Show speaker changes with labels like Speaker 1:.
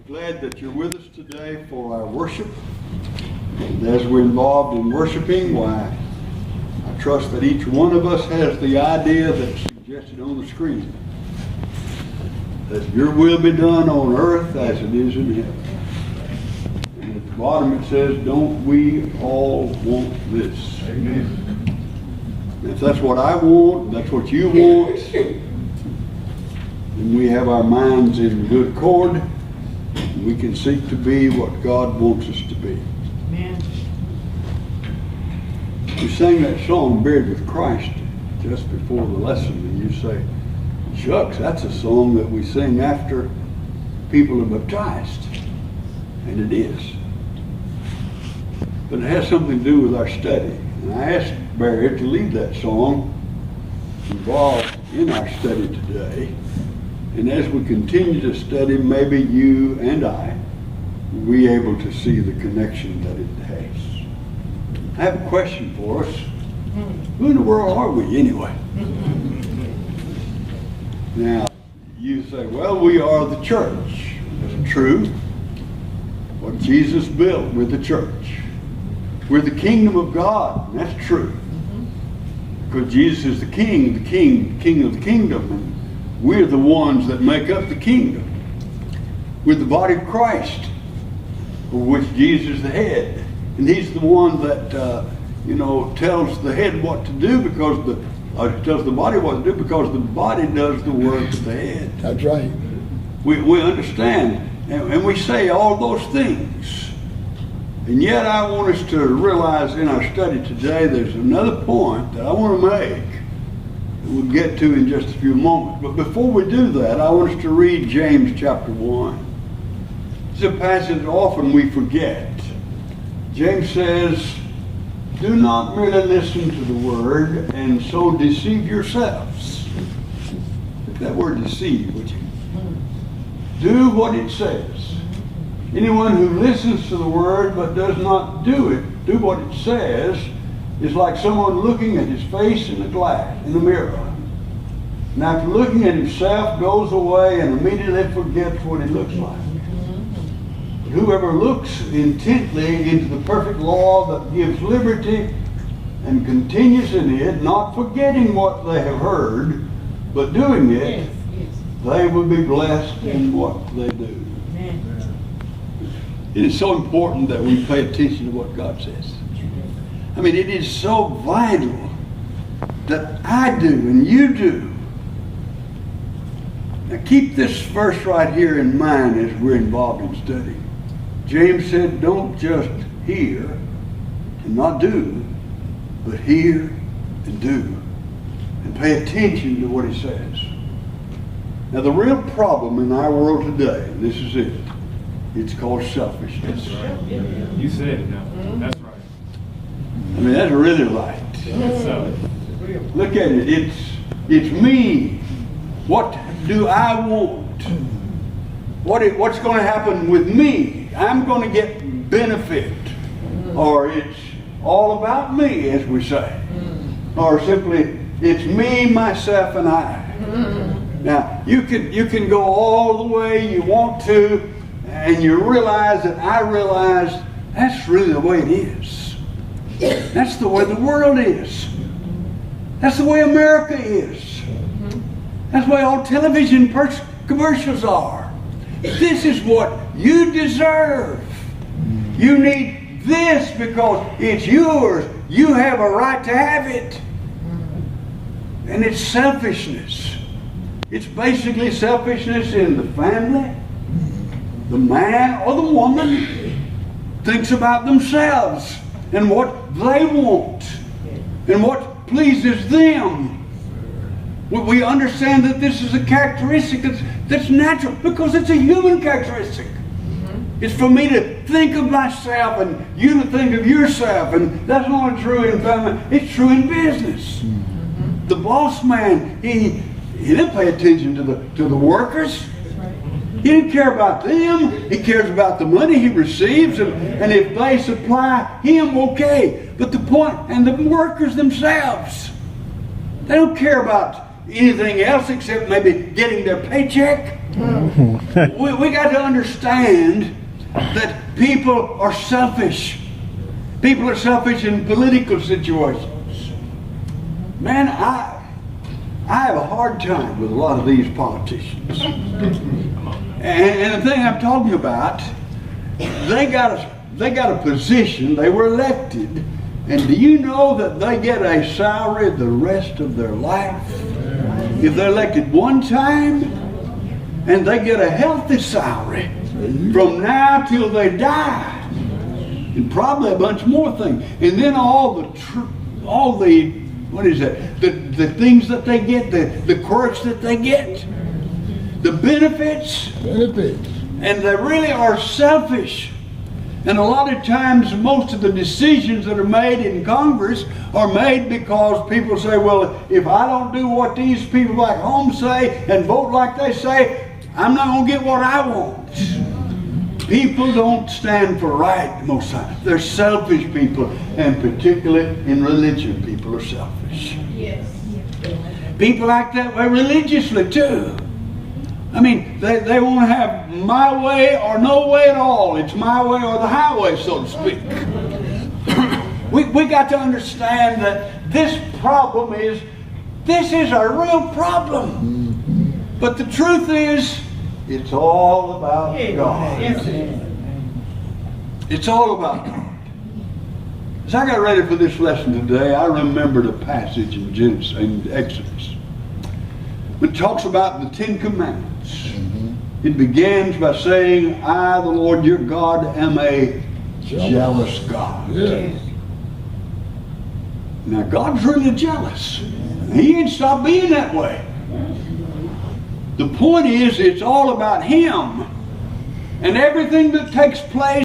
Speaker 1: Glad that you're with us today for our worship. And as we're involved in worshiping, why, I trust that each one of us has the idea that's suggested on the screen. That your will be done on earth as it is in heaven. And at the bottom it says, don't we all want this? Amen. And if that's what I want, that's what you want, then we have our minds in good accord. We can seek to be what God wants us to be. Amen. We sang that song, Buried with Christ, just before the lesson, and you say, shucks, that's a song that we sing after people are baptized. And it is. But it has something to do with our study. And I asked Barry to lead that song involved in our study today. And as we continue to study, maybe you and I will be able to see the connection that it has. I have a question for us. Who in the world are we anyway? Now, you say, well, we are the church. That's true. What Jesus built, we're the church. We're the kingdom of God. That's true. Because Jesus is the king of the kingdom. And we're the ones that make up the kingdom. We're the body of Christ, of which Jesus is the head. And he's the one that, tells the head what to do because tells the body what to do because the body does the work of the head.
Speaker 2: That's right.
Speaker 1: We understand. And we say all those things. And yet I want us to realize in our study today there's another point that I want to make. We'll get to in just a few moments. But before we do that, I want us to read James chapter 1. It's a passage that often we forget. James says, do not merely listen to the word and so deceive yourselves. Look at that word deceive, would you? Do what it says. Anyone who listens to the word but does not do what it says, is like someone looking at his face in the mirror. And after looking at himself, goes away and immediately forgets what he looks like. But whoever looks intently into the perfect law that gives liberty and continues in it, not forgetting what they have heard, but doing it, they will be blessed in what they do. It is so important that we pay attention to what God says. I mean, it is so vital that I do and you do. Now keep this verse right here in mind as we're involved in study. James said, don't just hear and not do, but hear and do. And pay attention to what he says. Now the real problem in our world today, and this is it, it's called selfishness.
Speaker 3: That's right. You said it now. That's right.
Speaker 1: I mean, that's really right. Look at it. It's me. What do I want? What's going to happen with me? I'm going to get benefit. Or it's all about me, as we say. Or simply, it's me, myself, and I. Now, you can go all the way you want to, and you realize that I realize that's really the way it is. That's the way the world is. That's the way America is. That's the way all television commercials are. This is what you deserve. You need this because it's yours. You have a right to have it. And it's selfishness. It's basically selfishness in the family. The man or the woman thinks about themselves and what they want and what pleases them. We understand that this is a characteristic that's natural because it's a human characteristic. It's for me to think of myself and you to think of yourself, and that's not only true in family, it's true in business. The boss man, he didn't pay attention to the workers. He didn't care about them. He cares about the money he receives, and if they supply him, okay. But the point, and the workers themselves, they don't care about anything else except maybe getting their paycheck. We got to understand that people are selfish. People are selfish in political situations. Man, I have a hard time with a lot of these politicians. And the thing I'm talking about, they got a position, they were elected, and do you know that they get a salary the rest of their life? If they're elected one time, and they get a healthy salary from now till they die, and probably a bunch more things, and then all the what is that? The things that they get, the quirks that they get, the benefits, and they really are selfish. And a lot of times, most of the decisions that are made in Congress are made because people say, well, if I don't do what these people back home say and vote like they say, I'm not going to get what I want. People don't stand for right most times. They're selfish people, and particularly in religion, people are selfish.
Speaker 2: Yes.
Speaker 1: People act that way religiously too. I mean, they want to have my way or no way at all. It's my way or the highway, so to speak. we got to understand that this is a real problem. But the truth is, it's all about God. It's all about God. As I got ready for this lesson today, I remembered a passage in Genesis, in Exodus. It talks about the Ten Commandments. It begins by saying, I, the Lord your God, am a jealous God.
Speaker 4: Yes.
Speaker 1: Now, God's really jealous. He ain't stopped being that way. The point is, it's all about Him. And everything that takes place